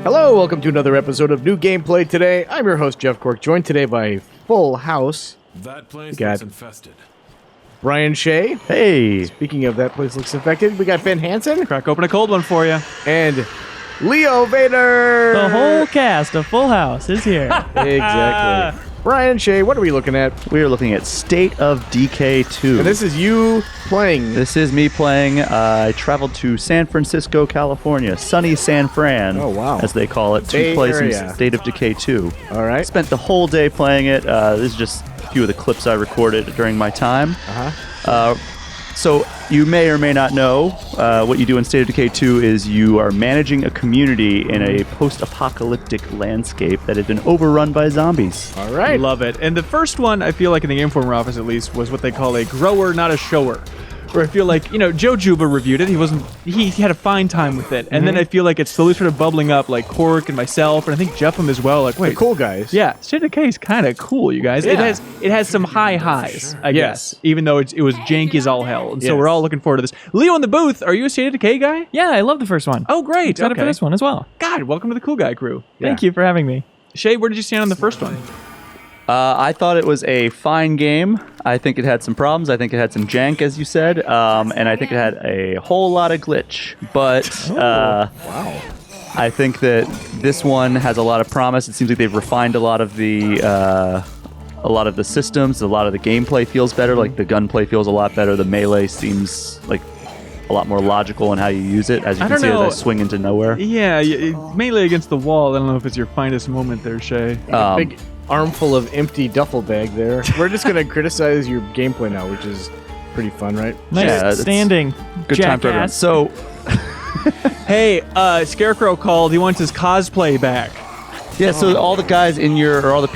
Hello, welcome to another episode of New Gameplay Today. I'm your host, Jeff Cork, joined today by a full house. That place looks infested. Brian Shea. Hey. Speaking of that place looks infected, we got Ben Hanson. Crack open a cold one for you. And Leo Vader. The whole cast of Full House is here. Exactly. Brian Shea, what are we looking at? We are looking at State of Decay 2. And this is you playing. This is me playing. I traveled to San Francisco, California. Sunny San Fran, Oh, wow. as they call it, Bay to play Area. some State of Decay 2. All right. Spent the whole day playing it. This is just a few of the clips I recorded during my time. So you may or may not know what you do in State of Decay 2 is you are managing a community in a post-apocalyptic landscape that has been overrun by zombies. All right. Love it. And the first one, I feel like in the Informer office at least, was what they call a grower, not a shower. Where I feel like, Joe Juba reviewed it. He had a fine time with it. And then I feel like it's slowly sort of bubbling up, like Cork and myself, and I think Jeffem as well. Like, wait. The cool guys. Yeah, State of Decay is kind of cool, you guys. Yeah. It has some high highs, I guess, even though it was janky as all hell. And so Yes. we're all looking forward to this. Leo in the booth, are you a State of Decay guy? Yeah, I love the first one. Oh, great. Excited for this one as well. God, welcome to the cool guy crew. Thank you for having me. Shay, where did you stand on the first one? I thought it was a fine game. I think it had some problems. I think it had some jank, as you said. And I think it had a whole lot of glitch. But Wow. I think that this one has a lot of promise. It seems like they've refined a lot of the systems. A lot of the gameplay feels better. Like the gunplay feels a lot better. The melee seems like a lot more logical in how you use it. As you can see, as I swing into nowhere. Yeah, melee against the wall. I don't know if it's your finest moment there, Shay. Big armful of empty duffel bag there. We're just going to criticize your gameplay now, which is pretty fun, right? Nice Yeah, it's standing. Good time for everyone. jackass. So, Hey, Scarecrow called. He wants his cosplay back. yeah, so all the guys in all the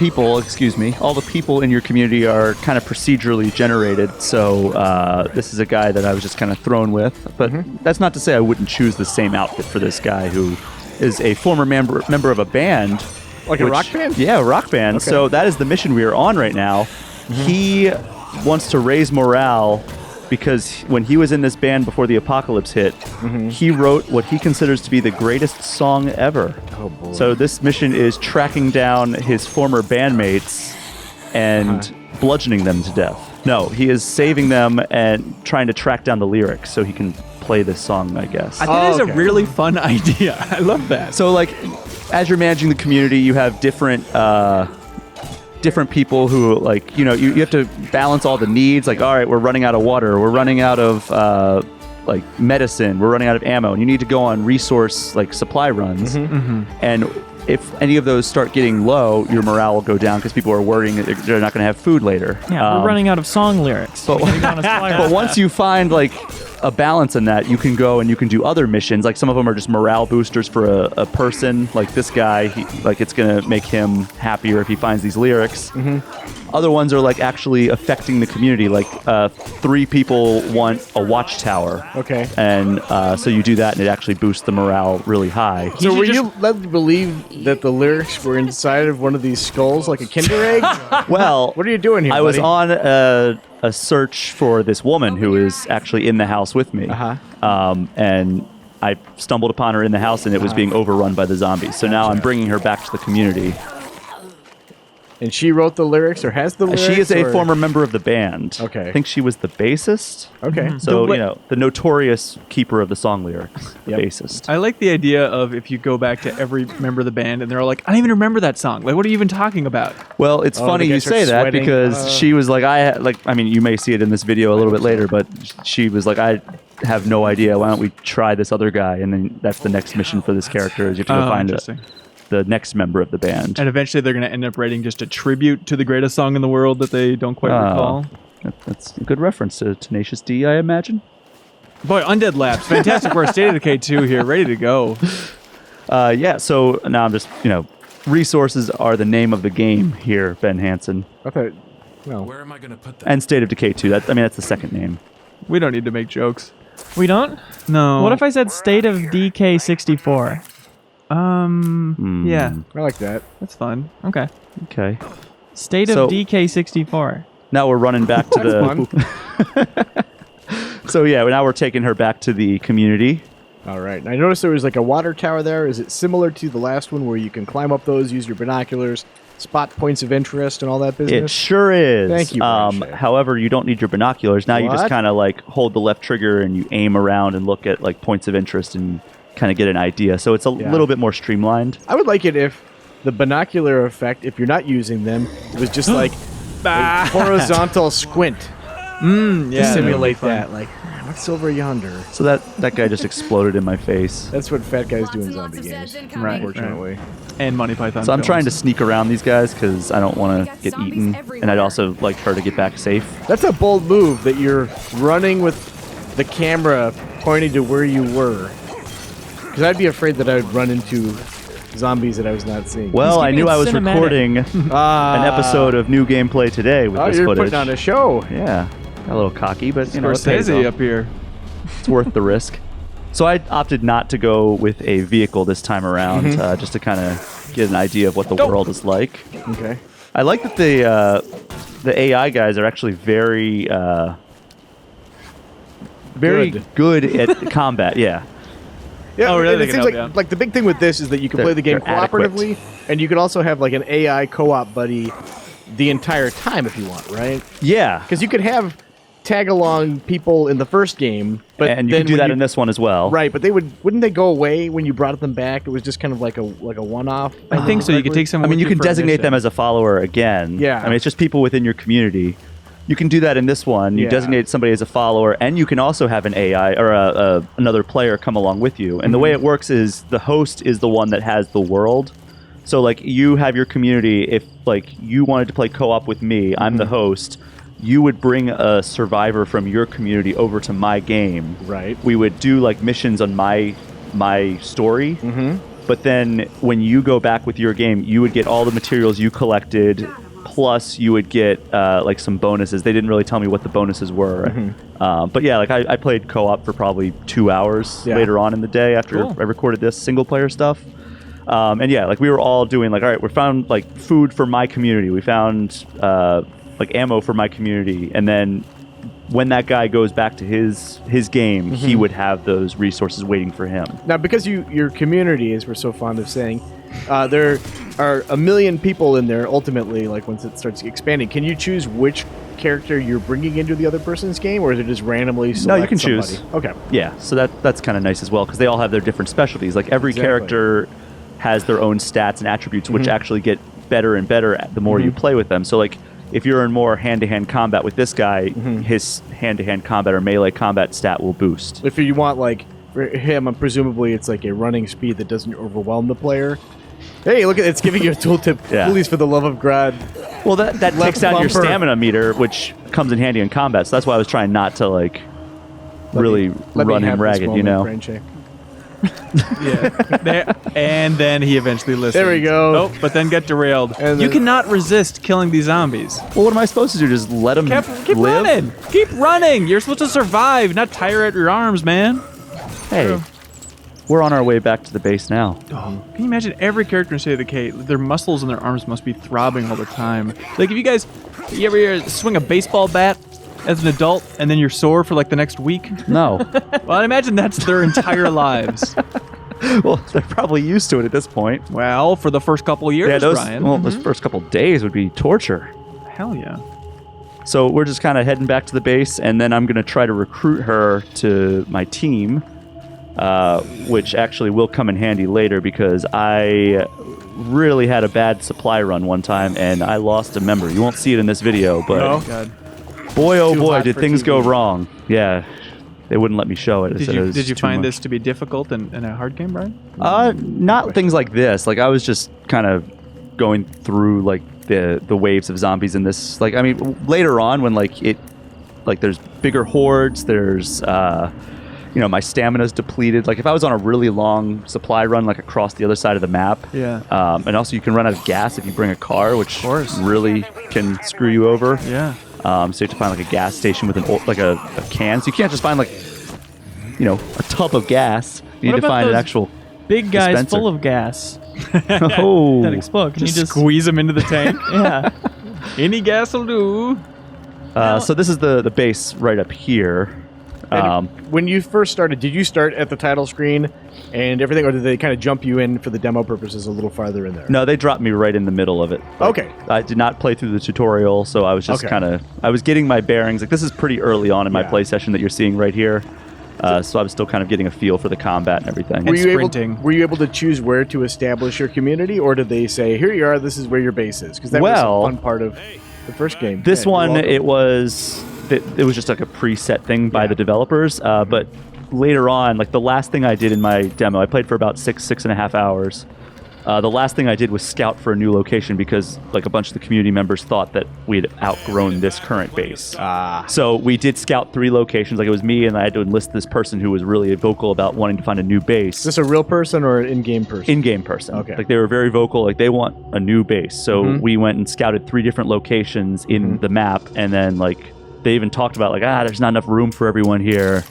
people in your community are kind of procedurally generated. So this is a guy that I was just kind of thrown with. But that's not to say I wouldn't choose the same outfit for this guy who is a former member of a band. Like a rock band? Yeah, a rock band. Okay. So that is the mission we are on right now. He wants to raise morale because when he was in this band before the apocalypse hit, he wrote what he considers to be the greatest song ever. Oh, boy. So this mission is tracking down his former bandmates and bludgeoning them to death. No, he is saving them and trying to track down the lyrics so he can play this song, I guess. I think that is okay. a really fun idea. I love that. So, like, as you're managing the community, you have different people who, like, you have to balance all the needs. Like, all right, we're running out of water. We're running out of, like, medicine. We're running out of ammo. And you need to go on resource, like, supply runs. And if any of those start getting low, your morale will go down because people are worrying that they're not going to have food later. Yeah, we're running out of song lyrics. But, We gotta supply but our- once you find, like, a balance in that, you can go and you can do other missions. Like, some of them are just morale boosters for a person. Like this guy, it's going to make him happier if he finds these lyrics. Other ones are, like, actually affecting the community. Like, 3 people want a watchtower. Okay. And so you do that, and it actually boosts the morale really high. So were you led to believe that the lyrics were inside of one of these skulls, like a Kinder egg? Well, What are you doing here, I was buddy? on a search for this woman who is actually in the house with me. And I stumbled upon her in the house, and it was being overrun by the zombies. So now I'm bringing her back to the community. And she wrote the lyrics, or has the lyrics? She is a or- former member of the band. Okay. I think she was the bassist. Okay. So, the notorious keeper of the song lyrics, the Yep. bassist. I like the idea of if you go back to every member of the band and they're all like, I don't even remember that song. Like, what are you even talking about? Well, it's Oh, funny the guy you say starts that sweating. because she was like, you may see it in this video a little bit later, but she was like, I have no idea. Why don't we try this other guy? And then that's the next mission for this character is you have to go find interesting. the next member of the band. And eventually they're going to end up writing just a tribute to the greatest song in the world that they don't quite recall. That's a good reference to Tenacious D, I imagine. Boy, Undead Labs. Fantastic work. State of Decay 2 here, ready to go. Yeah, so now I'm just, resources are the name of the game here, Ben Hanson. I thought, no. Where am I going to put that? And State of Decay 2. That's the second name. We don't need to make jokes. We don't? No. What if I said State of Decay 64? Yeah, I like that. that's fun. Okay. Okay. State So- of Decay 64. Now we're running back to That's the... So yeah, now we're taking her back to the community. All right. And I noticed there was like a water tower there. Is it similar to the last one where you can climb up those, use your binoculars, spot points of interest and all that business? It sure is. Thank you, Shea. However, you don't need your binoculars. Now you just What? kind of like hold the left trigger and you aim around and look at like points of interest and kind of get an idea. So it's a little bit more streamlined. I would like it if the binocular effect, if you're not using them, it was just like a horizontal squint to Yeah, simulate that'd that. Like, what's over yonder? So that guy just exploded in my face. That's what fat guys do in zombie games, Right. unfortunately. and Monty Python. So I'm trying to films. sneak around these guys because I don't want to get eaten, and I'd also like her to get back safe. That's a bold move that you're running with the camera pointing to where you were. Because I'd be afraid that I would run into zombies that I was not seeing. Well, I keeping knew it I was cinematic. recording an episode of new gameplay today with this you're footage. putting on a show. Yeah, a little cocky, but you know, it pays Scorsese off. up here. It's worth the risk. So I opted not to go with a vehicle this time around, just to kind of get an idea of what the world is like. Okay. I like that the AI guys are actually very good at combat. Yeah. Yeah, Oh, really? and They it can seems help like you out. like the big thing with this is that you can They're- play the game they're adequate. cooperatively, and you can also have like an AI co-op buddy the entire time if you want, right? Yeah. Because you could have tag along people in the first game, but And you then can do when that in this one as well. right. But wouldn't they go away when you brought them back? It was just kind of like a one-off. I think so. You could take someone. I mean, with you can for designate them mission. as a follower again. Yeah. I mean, it's just people within your community. You can do that in this one. You Yeah. designate somebody as a follower, and you can also have an AI or another player come along with you. And the way it works is the host is the one that has the world. So, like, you have your community. If, like, you wanted to play co-op with me, I'm the host. You would bring a survivor from your community over to my game. Right. We would do, like, missions on my story. Mm-hmm. But then when you go back with your game, you would get all the materials you collected, plus you would get like some bonuses. They didn't really tell me what the bonuses were. But yeah, like I played co-op for probably 2 hours Yeah. later on in the day after Cool. I recorded this single player stuff. And yeah, like we were all doing like, all right, we found like food for my community. We found like ammo for my community. And then when that guy goes back to his game, he would have those resources waiting for him. Now, because your community, as we're so fond of saying, there are a million people in there. Ultimately, like once it starts expanding, can you choose which character you're bringing into the other person's game, or is it just randomly select No, you can somebody? choose. Okay. Yeah, so that's kind of nice as well because they all have their different specialties. Like every Exactly. character has their own stats and attributes, which actually get better and better the more you play with them. So like if you're in more hand-to-hand combat with this guy, his hand-to-hand combat or melee combat stat will boost. If you want like for him, presumably it's like a running speed that doesn't overwhelm the player. Hey, look at it's giving you a tooltip. Yeah. Please, for the love of God. Well, that Left takes down your bumper. stamina meter, which comes in handy in combat. So that's why I was trying not to like really Let me run have him this ragged, you moment, know. Franche. And then he eventually listened. There we go. Oh, but then get derailed. And You then- cannot resist killing these zombies. Well, what am I supposed to do? Just let him Keep live? running. Keep running. You're supposed to survive, not tire at your arms, man. Hey, we're on our way back to the base now. Can you imagine every character in State of Decay, their muscles and their arms must be throbbing all the time. Like if you ever swing a baseball bat as an adult and then you're sore for like the next week? No. Well, I imagine that's their entire lives. Well, they're probably used to it at this point. Well, for the first couple years, Yeah, Brian. those first couple days would be torture. Hell yeah. So we're just kind of heading back to the base, and then I'm going to try to recruit her to my team, which actually will come in handy later because I really had a bad supply run one time, and I lost a member. You won't see it in this video, but No? God. boy, oh Too boy, hot did for things go TV. wrong. Yeah, they wouldn't let me show it. They said it was Did you too find much. this to be difficult in a hard game, Brian? Not things like this. Like I was just kind of going through like the waves of zombies in this. Like I mean, later on when like there's bigger hordes. There's my stamina's depleted. Like if I was on a really long supply run, like across the other side of the map. Yeah. And also you can run out of gas if you bring a car, which course. really can screw you over. Yeah. So you have to find like a gas station with a can. So you can't just find like a tub of gas. You What need to about find an those actual Big guys dispenser. full of gas oh that explode. Can you just squeeze them into the tank? yeah? Any gas will do. So this is the base right up here. And when you first started, did you start at the title screen and everything, or did they kind of jump you in for the demo purposes a little farther in there? No, they dropped me right in the middle of it. Okay. I did not play through the tutorial, so I was just I was getting my bearings. Like, this is pretty early on in my play session that you're seeing right here. So I was still kind of getting a feel for the combat and everything. Were you able to choose where to establish your community, or did they say, here you are, this is where your base is? Because that was a fun part of the first game. This one, it was just like a preset thing by the developers. But later on, like the last thing I did in my demo, I played for about 6.5 hours. The last thing I did was scout for a new location because like a bunch of the community members thought that we had outgrown this current base. So we did scout 3 locations. Like it was me, and I had to enlist this person who was really vocal about wanting to find a new base. Is this a real person or an in-game person? In-game person. Okay. Like they were very vocal. Like they want a new base. So we went and scouted 3 different locations in the map, and then like they even talked about like there's not enough room for everyone here.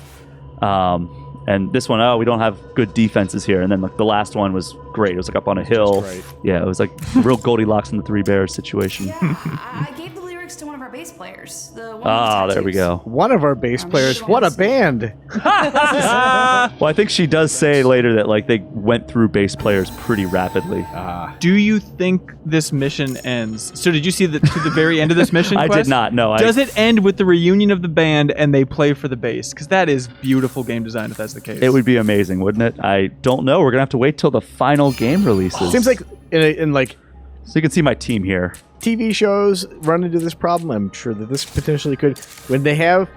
And this one, we don't have good defenses here. And then like the last one was great. It was like up on a hill. Right. Yeah, it was like real Goldilocks and the Three Bears situation. Yeah, I gave the lyrics to one of our bass players. The one with There we go. One of our bass players. What a band! Well, I think she does say later that like they went through bass players pretty rapidly. Do you think this mission ends? So did you see to the very end of this mission I quest? did not. No. Does it end with the reunion of the band and they play for the bass? Because that is beautiful game design if that's the case. It would be amazing, wouldn't it? I don't know. We're gonna have to wait till the final game releases. Seems like in like so you can see my team here. TV shows run into this problem. I'm sure that this potentially could. When they have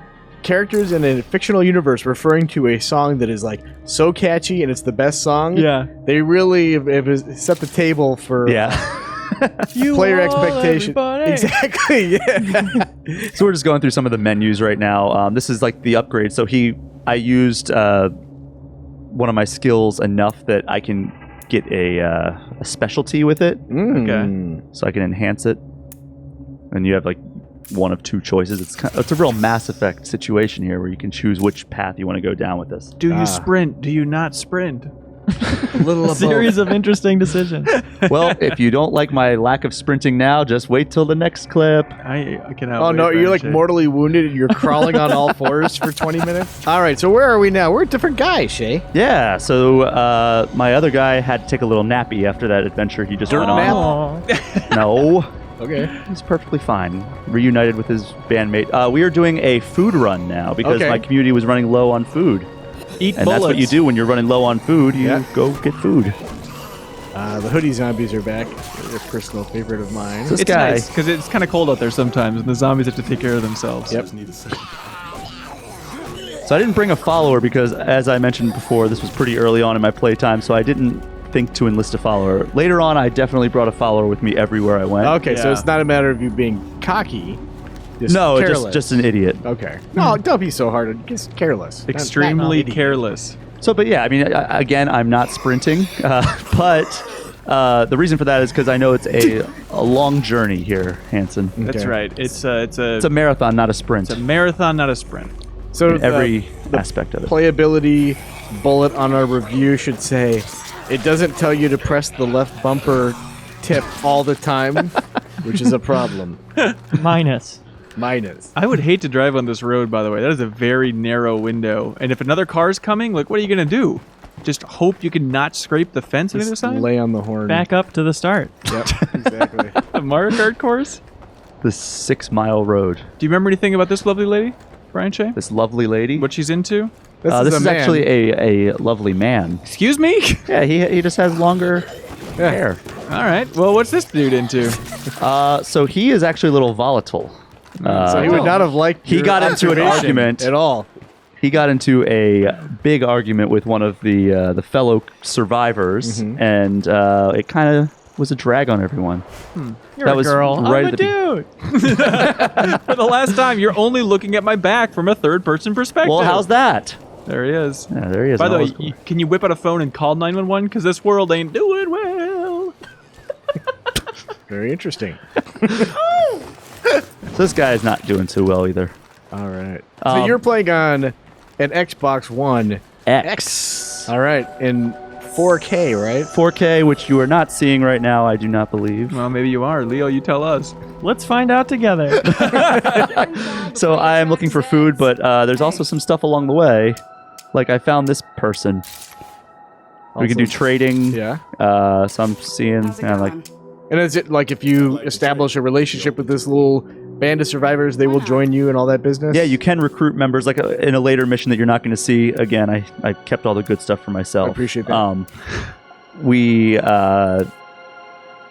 characters in a fictional universe referring to a song that is like so catchy and it's the best song, they really have set the table for player expectation. Exactly. Yeah. So we're just going through some of the menus right now. This is like the upgrade. So I used one of my skills enough that I can get a specialty with it. Okay. So I can enhance it. And you have like one of 2 choices. It's a real Mass Effect situation here where you can choose which path you want to go down with this. Do you sprint? Do you not sprint? A little Series of interesting decisions. Well, if you don't like my lack of sprinting now, just wait till the next clip. I cannot. Oh wait, no, you're like Shea. mortally wounded and you're crawling on all fours for 20 minutes? All right, so where are we now? We're a different guy, Shea. Yeah, so my other guy had to take a little nappy after that adventure he just went on. No. Okay. He's perfectly fine. Reunited with his bandmate. We are doing a food run now because my community was running low on food. Eat And bullets. that's what you do when you're running low on food. You go get food. The hoodie zombies are back. They're a personal favorite of mine. This It's guy. nice because it's kind of cold out there sometimes, and the zombies have to take care of themselves. Yep. So I didn't bring a follower because, as I mentioned before, this was pretty early on in my playtime, so I didn't think to enlist a follower. Later on, I definitely brought a follower with me everywhere I went. Okay, so Yeah. it's not a matter of you being cocky. No, careless. just an idiot. Okay. No, don't be so hard. Just careless. Not Extremely idiot. careless. So, but yeah, I mean, again, I'm not sprinting, but the reason for that is because I know it's a long journey here, Hanson. That's Okay. right. It's a marathon, not a sprint. it's a marathon, not a sprint. So in every aspect of it. playability bullet on our review should say, it doesn't tell you to press the left bumper tip all the time, which is a problem. Minus. I would hate to drive on this road, by the way. That is a very narrow window. And if another car's coming, like, what are you going to do? Just hope you can not scrape the fence on either Just side? lay on the horn. Back up to the start. Yep, exactly. The Mario Kart course? The 6-mile road. Do you remember anything about this lovely lady, Brian Shea? This lovely lady. What she's into? This a is man. actually a lovely man. Excuse me? Yeah, he just has longer hair. All right. Well, what's this dude into? So he is actually a little volatile. So he would not have liked He your got into an observation argument. at all. He got into a big argument with one of the fellow survivors, and it kind of was a drag on everyone. You're That a was girl. right I'm at a the dude. For the last time, you're only looking at my back from a third-person perspective. Well, how's that? There he is. Yeah, there he is. By the in all way, his glory. can you whip out a phone and call 911? Because this world ain't doing well. Very interesting. So this guy is not doing so well either. All right. So you're playing on an Xbox One. X. All right. And 4K, right? 4K, which you are not seeing right now, I do not believe. Well, maybe you are. Leo, you tell us. Let's find out together. So I am looking for food, but there's also some stuff along the way. Like I found this person. We can do trading. Yeah. So I'm seeing How's it like going? And is it like if you establish a relationship with this little band of survivors, they will join you and all that business? yeah, you can recruit members like in a later mission that you're not going to see. Again, I kept all the good stuff for myself. I appreciate that.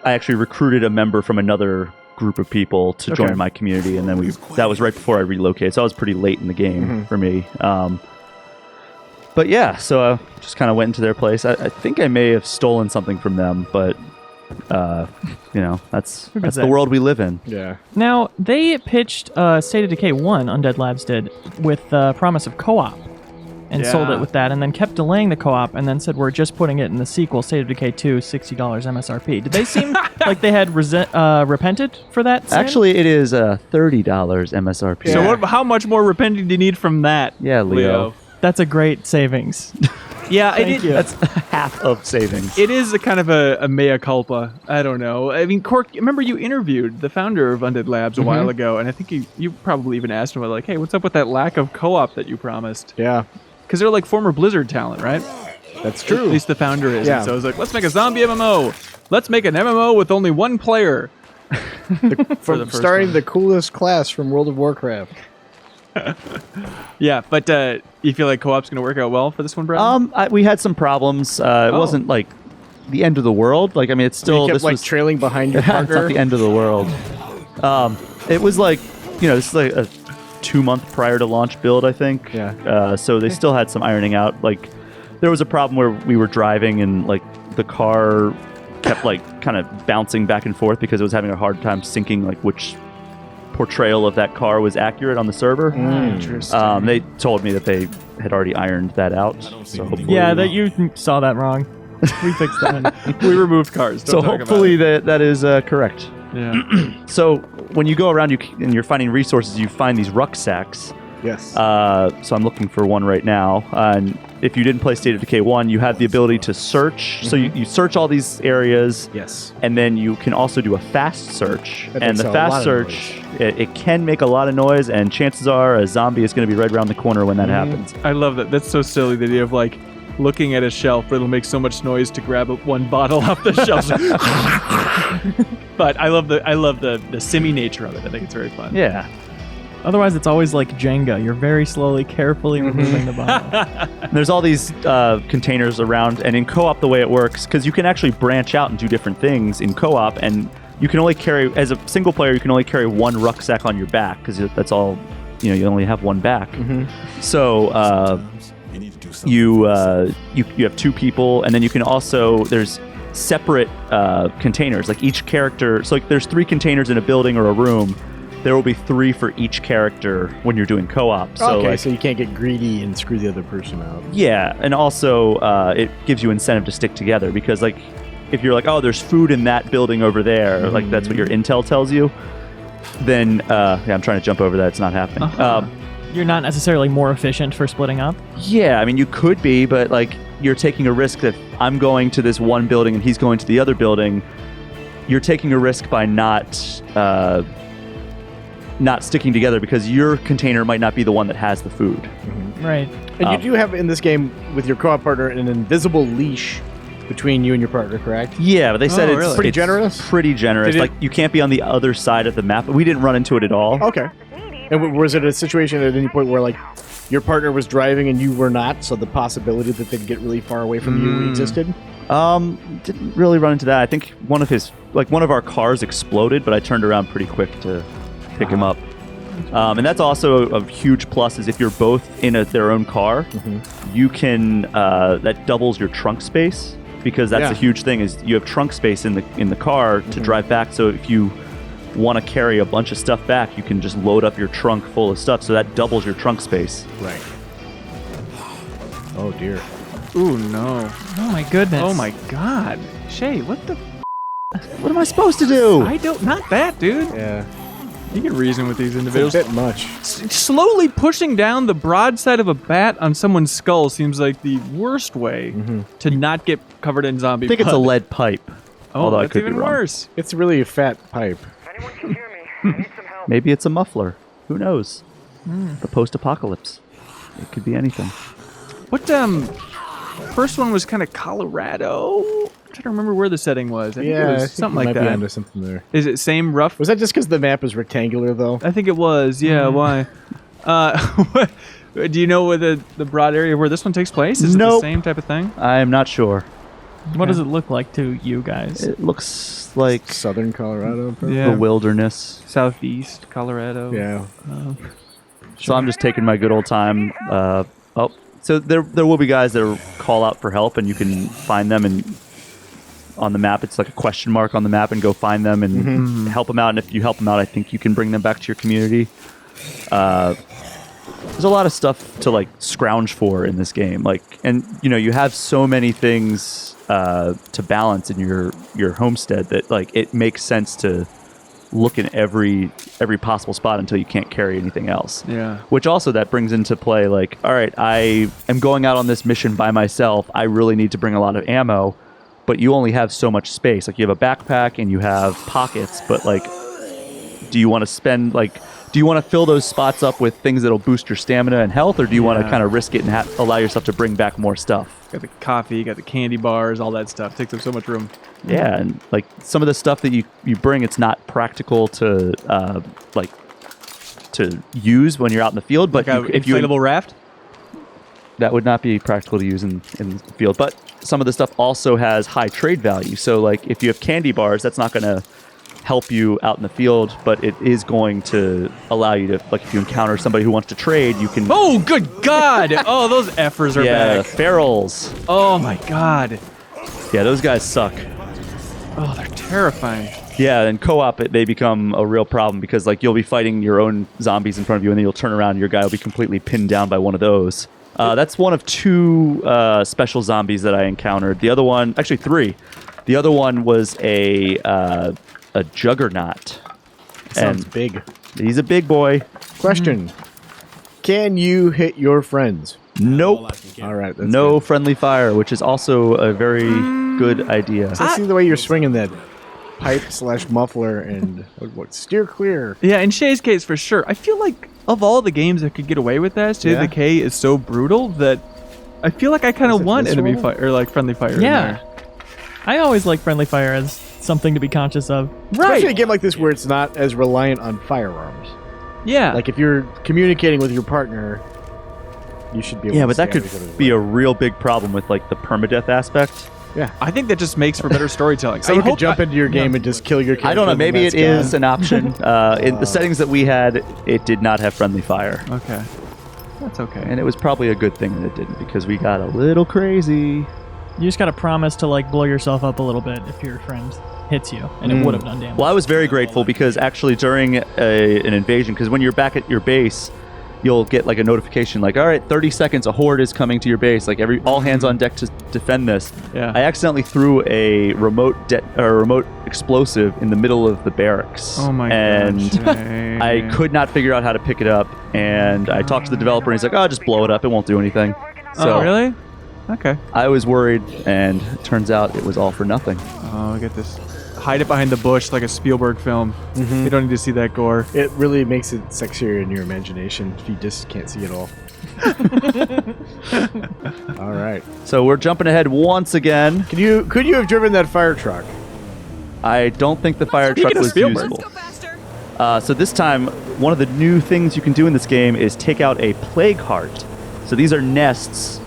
I actually recruited a member from another group of people to Okay. join my community, and then that was right before I relocated, so I was pretty late in the game for me. But yeah, so I just kind of went into their place. I think I may have stolen something from them, but that's the say? world we live in. Yeah. Now, they pitched State of Decay 1, Undead Labs did, with the promise of co-op. And sold it with that, and then kept delaying the co-op, and then said, we're just putting it in the sequel, State of Decay 2, $60 MSRP. Did they seem like they had repented for that sin? Actually, it is $30 MSRP. So Yeah. how much more repenting do you need from that? Yeah, Leo. That's a great savings. Yeah, Thank you. That's half of savings. It is a kind of a mea culpa. I don't know. I mean, Cork, remember you interviewed the founder of Undead Labs a while ago, and I think you probably even asked him, like, hey, what's up with that lack of co-op that you promised? Yeah. Because they're like former Blizzard talent, right? That's At true. least the founder is. Yeah. And so I was like, let's make a zombie MMO. Let's make an MMO with only one player. From the first starring one. the coolest class from World of Warcraft. Yeah, but you feel like co-op's going to work out well for this one, Brad? We had some problems. It wasn't like the end of the world. Like, I mean, it's still you kept this like was trailing behind your it's not partner. the end of the world. It was like, this is like a 2-month prior to launch build, I think. Yeah. So they still had some ironing out. Like, there was a problem where we were driving and like the car kept like kind of bouncing back and forth because it was having a hard time syncing like which portrayal of that car was accurate on the server. Interesting. They told me that they had already ironed that out. So hopefully, Yeah, that you saw that wrong. We fixed that. we removed cars. so hopefully that is correct. Yeah. So when you go around and you're finding resources, you find these rucksacks. Yes. So I'm looking for one right now. And if you didn't play State of Decay 1, you have the ability to search. So you search all these areas. yes. And then you can also do a fast search. That And makes the a fast lot of search, it can make a lot of noise. And chances are a zombie is going to be right around the corner when that happens. I love that. That's so silly, the idea of like looking at a shelf, but it'll make so much noise to grab one bottle off the shelf. But I love the simmy nature of it. I think it's very fun. Yeah. Otherwise, it's always like Jenga. You're very slowly, carefully removing the bottle. And there's all these containers around, and in co-op the way it works, because you can actually branch out and do different things in co-op, and you can only carry, as a single player, you can only carry one rucksack on your back, because that's all, you only have one back. So you have two people, and then you can also, there's separate containers, like each character, so like there's 3 containers in a building or a room. There will be 3 for each character when you're doing co-op. So okay, like, so you can't get greedy and screw the other person out. yeah, and also it gives you incentive to stick together because like if you're like, oh, there's food in that building over there, like that's what your intel tells you, then I'm trying to jump over that. It's not happening. You're not necessarily more efficient for splitting up. Yeah, I mean, you could be, but like you're taking a risk that I'm going to this one building and he's going to the other building. You're taking a risk by not sticking together because your container might not be the one that has the food. Right. And you do have in this game with your co-op partner an invisible leash between you and your partner, correct? Yeah, but they said it's really? Pretty it's generous? Pretty generous. Did it- Like you can't be on the other side of the map. We didn't run into it at all. Okay. And was it a situation at any point where like your partner was driving and you were not, so the possibility that they'd get really far away from you existed? Didn't really run into that. I think one of our cars exploded, but I turned around pretty quick to pick him up. And that's also a huge plus is if you're both in their own car, you can that doubles your trunk space because that's Yeah. a huge thing is you have trunk space in the car to drive back. So if you want to carry a bunch of stuff back, you can just load up your trunk full of stuff. So that doubles your trunk space. Right. Oh dear. Ooh, no. Oh my goodness. Oh my God. Shay, what the? What am I supposed to do? I don't. Not that, dude. Yeah. You can reason with these It's a individuals. bit much. Slowly pushing down the broadside of a bat on someone's skull seems like the worst way to not get covered in zombie I think it's a blood. lead pipe. Oh, although I that's could be even wrong. worse. It's really a fat pipe. Anyone can hear me. I need some help. Maybe it's a muffler. Who knows? The post-apocalypse. It could be anything. What first one was kind of Colorado. I'm trying to remember where the setting was. I think it Yeah, was I think something you like might be that. onto something there. Is it same rough? Was that just because the map is rectangular, though? I think it was. Yeah. Why? Do you know where the broad area where this one takes place? Is it the Nope. same type of thing? I am not sure. What does it look like to you guys? It looks like Southern Colorado, probably. Yeah. the wilderness. Southeast Colorado. Yeah. So I'm just taking my good old time. So there will be guys that will call out for help, and you can find them and on the map. It's like a question mark on the map, and go find them and help them out. And if you help them out, I think you can bring them back to your community. There's a lot of stuff to like scrounge for in this game, and you have so many things to balance in your homestead that like it makes sense to look in every possible spot until you can't carry anything else. Yeah. Which also that brings into play like, all right, I am going out on this mission by myself. I really need to bring a lot of ammo, but you only have so much space. Like you have a backpack and you have pockets, but like, do you want to fill those spots up with things that'll boost your stamina and health, or do you want to Yeah. kind of risk it and allow yourself to bring back more stuff? Got the coffee, got the candy bars, all that stuff. Takes up so much room. Yeah, and like some of the stuff that you bring, it's not practical to to use when you're out in the field. But Like if you inflatable raft. that would not be practical to use in the field. But some of the stuff also has high trade value. So like if you have candy bars, that's not going to help you out in the field, but it is going to allow you to, like if you encounter somebody who wants to trade, you can... Oh, good God! Oh, those effers are yeah, back. ferals. Oh my God. Yeah, those guys suck. Oh, they're terrifying. Yeah, and co-op, they become a real problem because like you'll be fighting your own zombies in front of you, and then you'll turn around and your guy will be completely pinned down by one of those. That's one of two special zombies that I encountered. The other one, actually three. The other one was a juggernaut. Sounds And big. he's a big boy. Question. Can you hit your friends? Nope. All right. That's No good. friendly fire, which is also a very good idea. I see the way you're swinging that pipe/muffler and what? Steer clear. Yeah, in Shea's case, for sure. I feel like of all the games that could get away with that, State of Yeah. Decay is so brutal that I feel like I kind Is of it want enemy visceral? fire or like friendly fire. in Yeah. there. I always like friendly fire as something to be conscious of. Especially a Right. game like this where it's not as reliant on firearms. Yeah. Like if you're communicating with your partner, you should be able Yeah, to but that stay could out of each other's be way. a real big problem with like the permadeath aspect. Yeah. I think that just makes for better storytelling. Someone I could hope jump into your game and just kill your character. I don't know. and then Maybe that's it is gone. an option. In the settings that we had, it did not have friendly fire, Okay. That's okay. and it was probably a good thing that it didn't because we got a little crazy. You just gotta promise to like blow yourself up a little bit if your friend hits you, and it would have done damage. Well, I was very grateful because actually during an invasion, because when you're back at your base, you'll get like a notification like, all right, 30 seconds, a horde is coming to your base. Like all hands on deck to defend this. Yeah. I accidentally threw a remote explosive in the middle of the barracks. Oh my And gosh. I could not figure out how to pick it up. And I talked to the developer, and he's like, oh, just blow it up. It won't do anything. So Oh, really? Okay. I was worried, and it turns out it was all for nothing. Oh, I get this. Hide it behind the bush like a Spielberg film. You don't need to see that gore. It really makes it sexier in your imagination if you just can't see it all. All right. So we're jumping ahead once again. Could you have driven that fire truck? I don't think the fire Speaking truck of was Spielberg. usable. So this time, one of the new things you can do in this game is take out a plague heart. So these are nests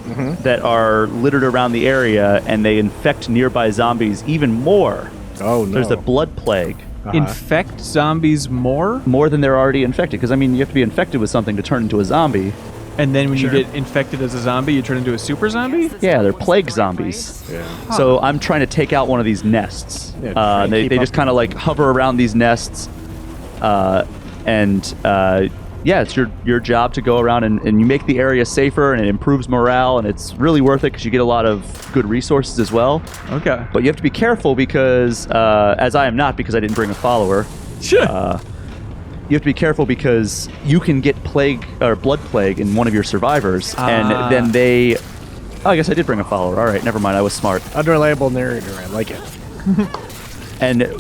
that are littered around the area, and they infect nearby zombies even more. Oh no. There's a blood plague. Infect zombies more, More than they're already infected. Because, I mean, you have to be infected with something to turn into a zombie. and then when you get infected as a zombie, you turn into a super zombie? Yeah, they're plague zombies. Yeah. So I'm trying to take out one of these nests. Yeah, try and They keep just up. kind of like hover around these nests. Yeah, it's your job to go around and you make the area safer, and it improves morale, and it's really worth it because you get a lot of good resources as well. Okay. But you have to be careful because, as I am not, because I didn't bring a follower, Sure. you have to be careful because you can get plague or blood plague in one of your survivors, and then they. Oh, I guess I did bring a follower. All right, never mind. I was smart. Unreliable narrator. I like it.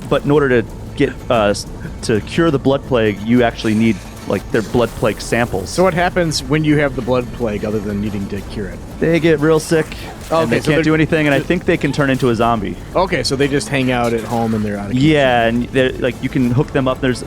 But in order to get to cure the blood plague, you actually need like their blood plague samples. So what happens when you have the blood plague other than needing to cure it? They get real sick. Okay, and they so can't do they're- anything, and I think they can turn into a zombie. Okay, so they just hang out at home and they're out of Yeah, and like you can hook them up. There's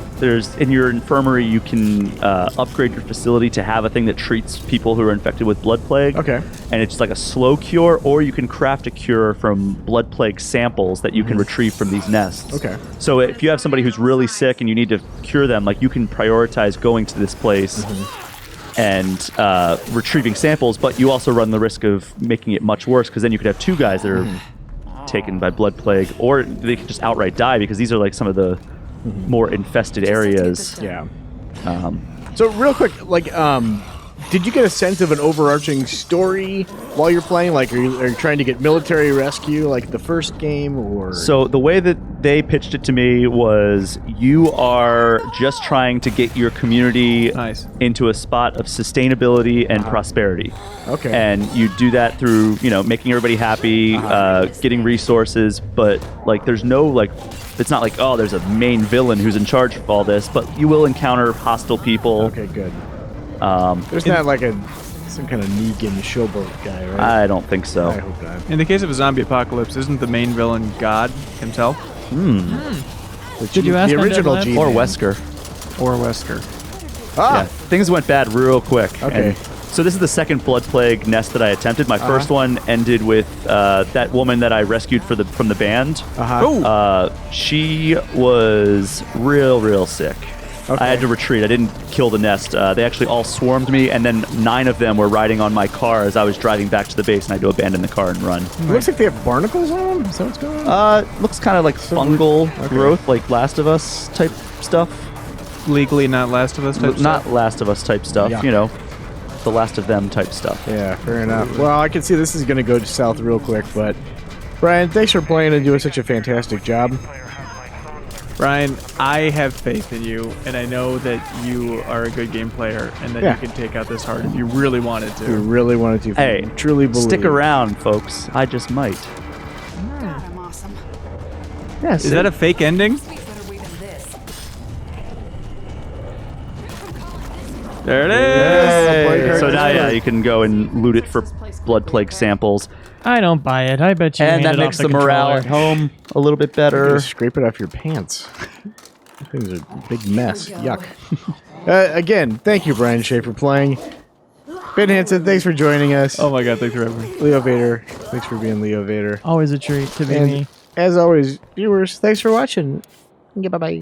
in your infirmary you can upgrade your facility to have a thing that treats people who are infected with blood plague. Okay. And it's like a slow cure, or you can craft a cure from blood plague samples that you can retrieve from these nests. Okay. So if you have somebody who's really sick and you need to cure them, like you can prioritize going to this place. And retrieving samples, but you also run the risk of making it much worse because then you could have two guys that are taken by blood plague, or they could just outright die because these are like some of the more infested areas. Yeah. So real quick, like, did you get a sense of an overarching story while you're playing? Like, are you trying to get military rescue like the first game, or? So the way that they pitched it to me was you are just trying to get your community into a spot of sustainability and prosperity. Okay. And you do that through, making everybody happy, getting resources, but like there's no like it's not like, oh, there's a main villain who's in charge of all this, but you will encounter hostile people. Okay, good. There's not like some kind of Negan showboat guy, right? I don't think so. I hope not. In the case of a zombie apocalypse, isn't the main villain God himself? Did you ask the on original Dead Lab? Or G-Man. Wesker. Or Wesker? Yeah, things went bad real quick. Okay. And so this is the second blood plague nest that I attempted. My first one ended with that woman that I rescued from the band. She was real sick. I had to retreat. I didn't kill the nest. They actually all swarmed me, and then 9 of them were riding on my car as I was driving back to the base, and I had to abandon the car and run. It looks like they have barnacles on them. Is that what's going on? Looks kind of like fungal growth, like Last of Us type stuff. Legally not Last of Us type Not stuff? Last of Us type stuff, Yuck. The Last of Them type stuff. Yeah, fair enough. Well, I can see this is going to go south real quick, but Brian, thanks for playing and doing such a fantastic job. Brian, I have faith in you, and I know that you are a good game player, and that Yeah. you can take out this hard if you really wanted We to. really wanted to. Hey, truly believe. stick around, folks. I just might. God, I'm awesome. Yes. Is that a fake ending? Sweet better wait than this. There it Hey. is! So now, you can go and loot it for blood plague samples, I don't buy it. I bet you and made that it off makes the morale controller. at home a little bit You're better. gonna scrape it off your pants. Things are a big mess. Here we go. Yuck. Again, thank you, Brian Shea, for playing. Ben Hanson, thanks for joining us. Oh my god, thanks for having me. Leo Vader, thanks for being Leo Vader. Always a treat to be And me. as always, viewers, thanks for watching. Bye-bye.